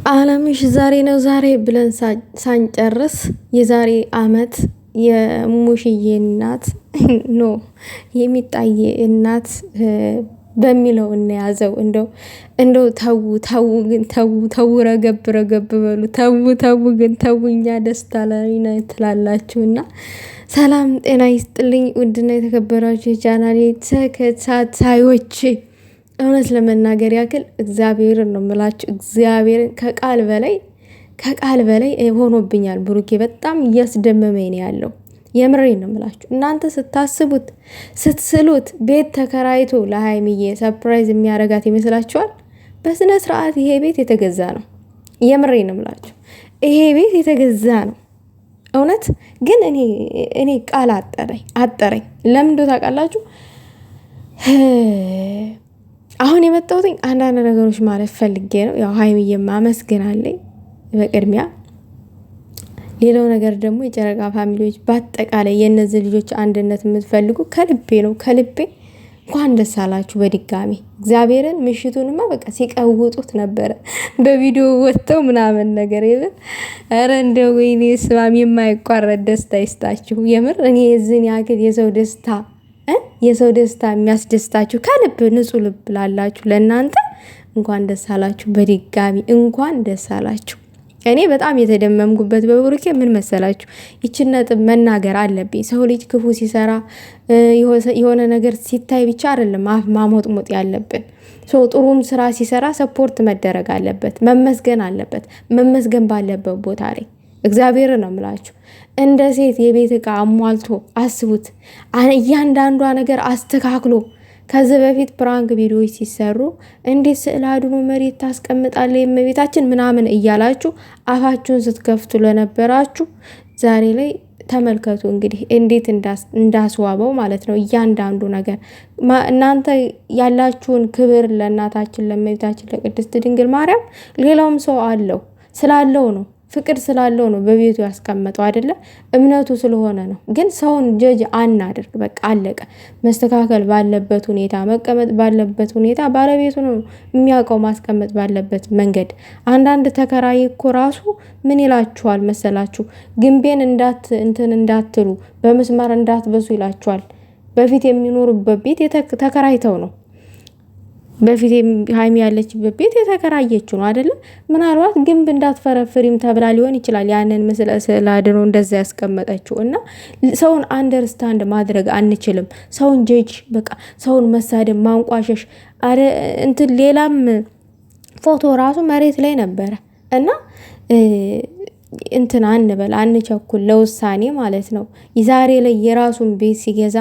አለምሽ ዛሬ ነው ዛሬ ብለን ሳንጨርስ የዛሬ አመት የሙሽዬ እናት ኖ የሚጣዬ እናት በሚለው እንያዘው። እንደው ተው ግን ተው ረገብ በሉ ተው ግን ተው። እኛ ደስታ ላይ ነው ትላላችሁና፣ ሰላም ጤና ይስጥልኝ። ውድና የተከበራችሁ የቻናሌ ተከታታዮች እውነት ለመናገር ያክል እግዚአብሔርን ነው የምላችሁ። እግዚአብሔርን ከቃል በላይ ሆኖብኛል። ብሩኬ በጣም እያስደመመኝ ነው ያለው። የምሬን ነው የምላችሁ። እናንተ ስታስቡት ስትስሉት ቤት ተከራይቶ ለሀይሚዬ ሰርፕራይዝ የሚያረጋት ይመስላችኋል? በስነ ስርዓት ይሄ ቤት የተገዛ ነው። የምሬን ነው የምላችሁ። ይሄ ቤት የተገዛ ነው። እውነት ግን እኔ ቃል አጠረኝ። ለምን ታውቃላችሁ? አሁን የመጣሁትኝ አንዳንድ ነገሮች ማለት ፈልጌ ነው። ያው ሀይሚዬ ማመስገናለኝ በቅድሚያ። ሌላው ነገር ደግሞ የጨረቃ ፋሚሊዎች በአጠቃላይ የእነዚህ ልጆች አንድነት የምትፈልጉ ከልቤ እንኳን ደስ አላችሁ በድጋሚ እግዚአብሔርን። ምሽቱንማ በቃ ሲቀውጡት ነበረ በቪዲዮ ወጥተው ምናምን ነገር ይብን። ኧረ እንደ ወይኔ ስማም የማይቋረጥ ደስታ ይስጣችሁ። የምር እኔ የዝን ያክል የሰው ደስታ የሚያስደስታችሁ ከልብ ንጹህ ልብ ላላችሁ ለእናንተ እንኳን ደስ አላችሁ በድጋሚ እንኳን ደስ አላችሁ። እኔ በጣም የተደመምኩበት በብሩኬ ምን መሰላችሁ? ይችን ነጥብ መናገር አለብኝ። ሰው ልጅ ክፉ ሲሰራ የሆነ ነገር ሲታይ ብቻ አይደለም አፍ ማሞጥሞጥ ያለብን። ሰው ጥሩም ስራ ሲሰራ ሰፖርት መደረግ አለበት፣ መመስገን አለበት። መመስገን ባለበት ቦታ ላይ እግዚአብሔር ነው የምላችሁ። እንደ ሴት የቤት ዕቃ አሟልቶ አስቡት። እያንዳንዷ ነገር አስተካክሎ ከዚህ በፊት ፕራንክ ቪዲዮዎች ሲሰሩ እንዴት ስዕል አድኖ መሬት ታስቀምጣለ የመቤታችን ምናምን እያላችሁ አፋችሁን ስትከፍቱ ለነበራችሁ ዛሬ ላይ ተመልከቱ እንግዲህ እንዴት እንዳስዋበው ማለት ነው። እያንዳንዱ ነገር እናንተ ያላችሁን ክብር ለእናታችን ለመቤታችን ለቅድስት ድንግል ማርያም ሌላውም ሰው አለው ስላለው ነው፣ ፍቅር ስላለው ነው በቤቱ ያስቀመጠው አይደለ? እምነቱ ስለሆነ ነው። ግን ሰውን ጀጅ አናድርግ። በቃ አለቀ። መስተካከል ባለበት ሁኔታ፣ መቀመጥ ባለበት ሁኔታ ባለቤቱ ነው የሚያውቀው፣ ማስቀመጥ ባለበት መንገድ። አንዳንድ ተከራይ እኮ ራሱ ምን ይላችኋል መሰላችሁ? ግንቤን እንዳትሉ በመስመር እንዳትበሱ ይላችኋል። በፊት የሚኖሩበት ቤት ተከራይተው ነው። በፊት ሀይሚ ያለችበት ቤት የተከራየችው ነው አይደለም? ምናልባት ግንብ እንዳትፈረፍሪም ተብላ ሊሆን ይችላል ያንን ምስለ ስዕል አድኖ እንደዛ ያስቀመጠችው። እና ሰውን አንደርስታንድ ማድረግ አንችልም። ሰውን ጀጅ በቃ ሰውን መሳደብ፣ ማንቋሸሽ ሌላም ፎቶ ራሱ መሬት ላይ ነበረ። እና አንበል አንቸኩል ለውሳኔ ማለት ነው። ዛሬ ላይ የራሱን ቤት ሲገዛ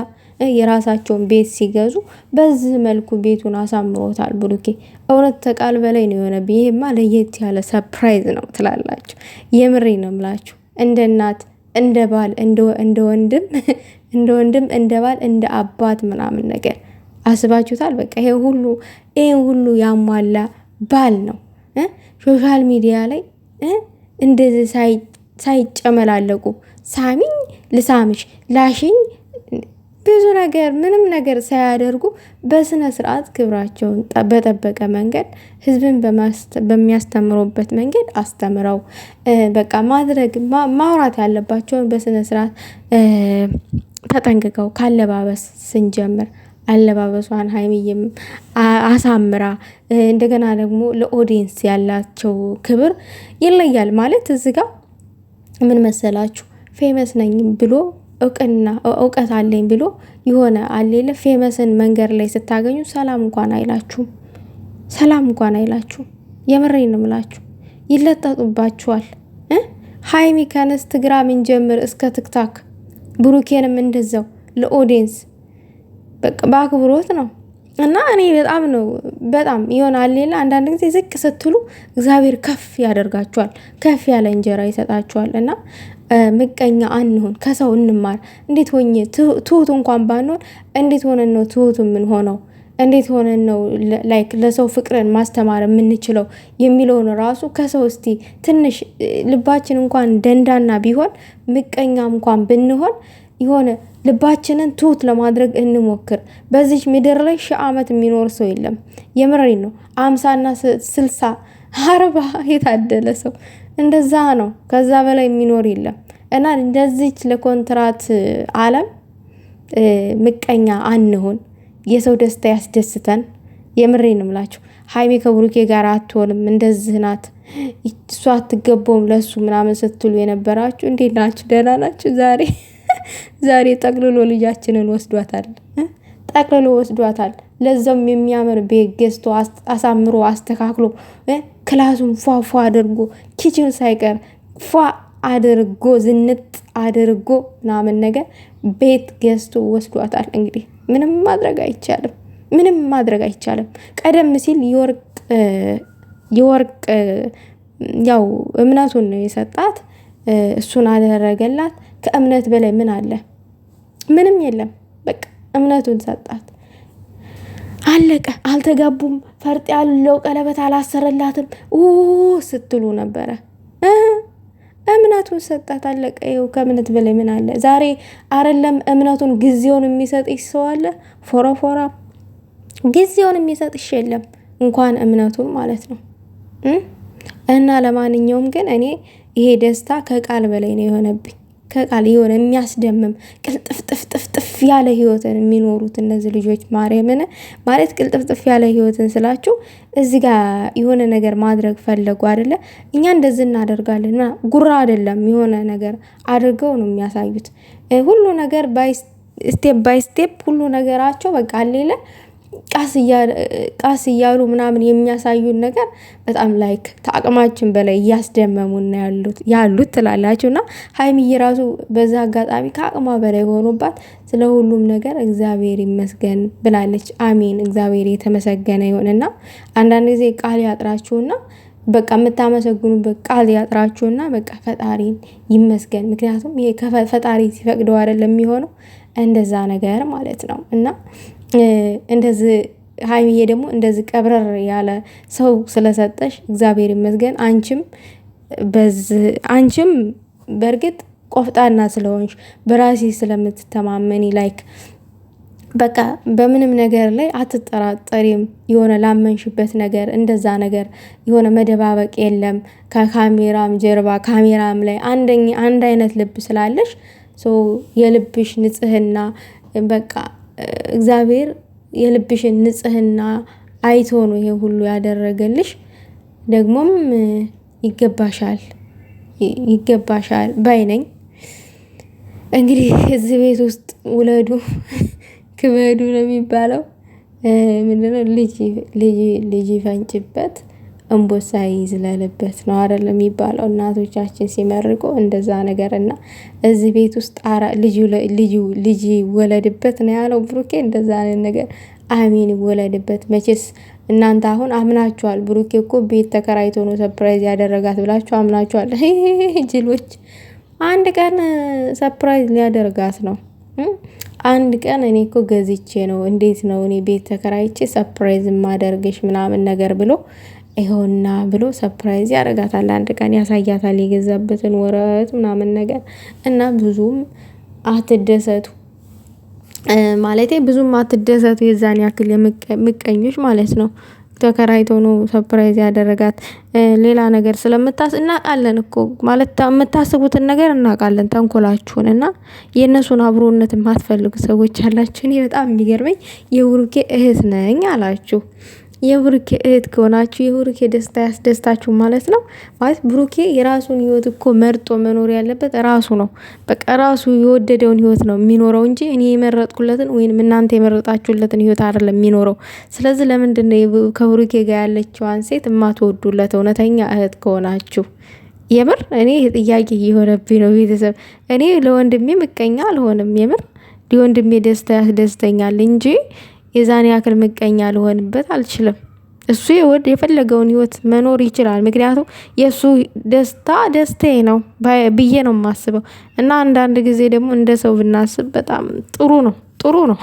የራሳቸውን ቤት ሲገዙ በዚህ መልኩ ቤቱን አሳምሮታል ብሩኬ። እውነት ተቃል በላይ ነው የሆነብኝ። ይሄማ ለየት ያለ ሰርፕራይዝ ነው ትላላችሁ። የምሬ ነው የምላችሁ። እንደ እናት እንደ ባል እንደ ወንድም እንደ ባል እንደ አባት ምናምን ነገር አስባችሁታል? በቃ ይሄን ሁሉ ያሟላ ባል ነው። ሶሻል ሚዲያ ላይ እንደዚህ ሳይጨመላለቁ ሳሚኝ ልሳምሽ ላሽኝ ብዙ ነገር ምንም ነገር ሳያደርጉ በስነ ስርዓት ክብራቸውን በጠበቀ መንገድ ህዝብን በሚያስተምሩበት መንገድ አስተምረው በቃ ማውራት ያለባቸውን በስነ ስርዓት ተጠንቅቀው ካለባበስ ስንጀምር አለባበሷን ሀይሚዬም አሳምራ እንደገና ደግሞ ለኦዲየንስ ያላቸው ክብር ይለያል። ማለት እዚህ ጋር ምን መሰላችሁ? ፌመስ ነኝ ብሎ እውቀት አለኝ ብሎ የሆነ አሌለ ፌመስን መንገድ ላይ ስታገኙ ሰላም እንኳን አይላችሁም። የምሬን ነው የምላችሁ። ይለጠጡባችኋል። ሀይሚ ከኢንስታግራም እንጀምር እስከ ቲክታክ፣ ብሩኬንም እንደዛው ለኦዲየንስ በአክብሮት ነው። እና እኔ በጣም የሆነ አሌለ አንዳንድ ጊዜ ዝቅ ስትሉ እግዚአብሔር ከፍ ያደርጋችኋል፣ ከፍ ያለ እንጀራ ይሰጣችኋል። እና ምቀኛ አንሆን፣ ከሰው እንማር። እንዴት ሆኜ ትሁት እንኳን ባንሆን እንዴት ሆነን ነው ትሁት ምን ሆነው? እንዴት ሆነን ነው ላይክ ለሰው ፍቅርን ማስተማር የምንችለው የሚለውን ራሱ ከሰው እስቲ ትንሽ ልባችን እንኳን ደንዳና ቢሆን ምቀኛም እንኳን ብንሆን የሆነ ልባችንን ትሁት ለማድረግ እንሞክር። በዚህ ምድር ላይ 1000 ዓመት የሚኖር ሰው የለም። የምሬን ነው። 50 እና 60 40 የታደለ ሰው እንደዛ ነው። ከዛ በላይ የሚኖር የለም። እና እንደዚች ለኮንትራት ዓለም ምቀኛ አንሁን። የሰው ደስታ ያስደስተን። የምሬን እምላችሁ ሀይሚ ከብሩኬ ጋር አትሆንም፣ እንደዚህ ናት፣ እሷ አትገባውም ለሱ ምናምን ስትሉ የነበራችሁ እንዴት ናችሁ? ደህና ናችሁ? ዛሬ ጠቅልሎ ልጃችንን ወስዷታል። ጠቅልሎ ወስዷታል። ለዛም የሚያምር ቤት ገዝቶ አሳምሮ አስተካክሎ ክላሱን ፏፏ አድርጎ ኪችን ሳይቀር ፏ አድርጎ ዝንጥ አድርጎ ምናምን ነገር ቤት ገዝቶ ወስዷታል። እንግዲህ ምንም ማድረግ አይቻልም። ምንም ማድረግ አይቻልም። ቀደም ሲል የወርቅ ያው እምነቱን ነው የሰጣት፣ እሱን አደረገላት። ከእምነት በላይ ምን አለ? ምንም የለም። በቃ እምነቱን ሰጣት፣ አለቀ። አልተጋቡም፣ ፈርጥ ያለው ቀለበት አላሰረላትም ስትሉ ነበረ። እምነቱን ሰጣት፣ አለቀ። ይኸው ከእምነት በላይ ምን አለ? ዛሬ አይደለም እምነቱን ጊዜውን የሚሰጥሽ ሰው አለ። ፎረፎራ ጊዜውን የሚሰጥሽ የለም፣ እንኳን እምነቱን ማለት ነው። እና ለማንኛውም ግን እኔ ይሄ ደስታ ከቃል በላይ ነው የሆነብኝ። ከቃል የሆነ የሚያስደምም ቅልጥፍጥፍጥፍ ያለ ህይወትን የሚኖሩት እነዚህ ልጆች ማርያምን ማለት ቅልጥፍጥፍ ያለ ህይወትን ስላችሁ እዚህ ጋር የሆነ ነገር ማድረግ ፈለጉ አይደለ? እኛ እንደዚህ እናደርጋለን ጉራ አይደለም፣ የሆነ ነገር አድርገው ነው የሚያሳዩት። ሁሉ ነገር ስቴፕ ባይ ስቴፕ ሁሉ ነገራቸው በቃ ሌለ ቃስ እያሉ ምናምን የሚያሳዩን ነገር በጣም ላይክ ከአቅማችን በላይ እያስደመሙና ያሉት ትላላችሁ። እና ሀይሚዬ ራሱ በዛ አጋጣሚ ከአቅሟ በላይ ሆኖባት ስለ ሁሉም ነገር እግዚአብሔር ይመስገን ብላለች። አሜን፣ እግዚአብሔር የተመሰገነ ይሁንና አንዳንድ ጊዜ ቃል ያጥራችሁና በቃ የምታመሰግኑበት ቃል ያጥራችሁና በቃ ፈጣሪን ይመስገን። ምክንያቱም ይሄ ፈጣሪ ሲፈቅደው አይደለም የሚሆነው እንደዛ ነገር ማለት ነው። እና እንደዚህ ሀይሚዬ ደግሞ እንደዚህ ቀብረር ያለ ሰው ስለሰጠሽ እግዚአብሔር ይመስገን። አንቺም በእርግጥ ቆፍጣና ስለሆንሽ በራሲ ስለምትተማመኒ ላይክ በቃ በምንም ነገር ላይ አትጠራጠሪም። የሆነ ላመንሽበት ነገር እንደዛ ነገር የሆነ መደባበቅ የለም። ከካሜራም ጀርባ ካሜራም ላይ አንድ አይነት ልብ ስላለሽ የልብሽ ንጽህና በቃ እግዚአብሔር የልብሽን ንጽህና አይቶ ነው ይሄ ሁሉ ያደረገልሽ። ደግሞም ይገባሻል ባይነኝ። እንግዲህ እዚህ ቤት ውስጥ ውለዱ ክበዱ ነው የሚባለው። ምንድነው ልጅ ይፈንጭበት እንቦሳ ይዝለልበት ነው አይደል የሚባለው? እናቶቻችን ሲመርቁ እንደዛ ነገር። እና እዚህ ቤት ውስጥ ልጅ ይወለድበት ነው ያለው ብሩኬ። እንደዛ ነገር አሜን ይወለድበት። መቼስ እናንተ አሁን አምናችኋል። ብሩኬ እኮ ቤት ተከራይቶ ነው ሰርፕራይዝ ያደረጋት ብላችሁ አምናችኋል። ጅሎች። አንድ ቀን ሰርፕራይዝ ሊያደርጋት ነው። አንድ ቀን እኔ እኮ ገዝቼ ነው፣ እንዴት ነው እኔ ቤት ተከራይቼ ሰርፕራይዝ ማደርግሽ ምናምን ነገር ብሎ ይኸውና ብሎ ሰርፕራይዝ ያደርጋታል። አንድ ቀን ያሳያታል የገዛበትን ወረቀት ምናምን ነገር። እና ብዙም አትደሰቱ ማለቴ ብዙም አትደሰቱ። የዛን ያክል ምቀኞች ማለት ነው። ተከራይቶ ነው ሰርፕራይዝ ያደረጋት። ሌላ ነገር እናውቃለን እኮ ማለት የምታስቡትን ነገር እናውቃለን፣ ተንኮላችሁን። እና የእነሱን አብሮነት የማትፈልጉ ሰዎች አላችሁ። እኔ በጣም የሚገርመኝ የብሩኬ እህት ነኝ አላችሁ። የብሩኬ እህት ከሆናችሁ የብሩኬ ደስታ ያስደስታችሁ ማለት ነው። ማለት ብሩኬ የራሱን ህይወት እኮ መርጦ መኖር ያለበት ራሱ ነው። በቃ ራሱ የወደደውን ህይወት ነው የሚኖረው እንጂ እኔ የመረጥኩለትን ወይንም እናንተ የመረጣችሁለትን ህይወት አይደለም የሚኖረው። ስለዚህ ለምንድነው ከብሩኬ ጋር ያለችዋን ሴት የማትወዱለት? እውነተኛ እህት ከሆናችሁ የምር እኔ ጥያቄ እየሆነብኝ ነው። ቤተሰብ እኔ ለወንድሜ ምቀኛ አልሆንም። የምር ለወንድሜ ደስታ ያስደስተኛል እንጂ የዛኔ ያክል ምቀኛ ልሆንበት አልችልም። እሱ የፈለገውን ህይወት መኖር ይችላል። ምክንያቱም የእሱ ደስታ ደስታዬ ነው ብዬ ነው የማስበው። እና አንዳንድ ጊዜ ደግሞ እንደ ሰው ብናስብ በጣም ጥሩ ነው።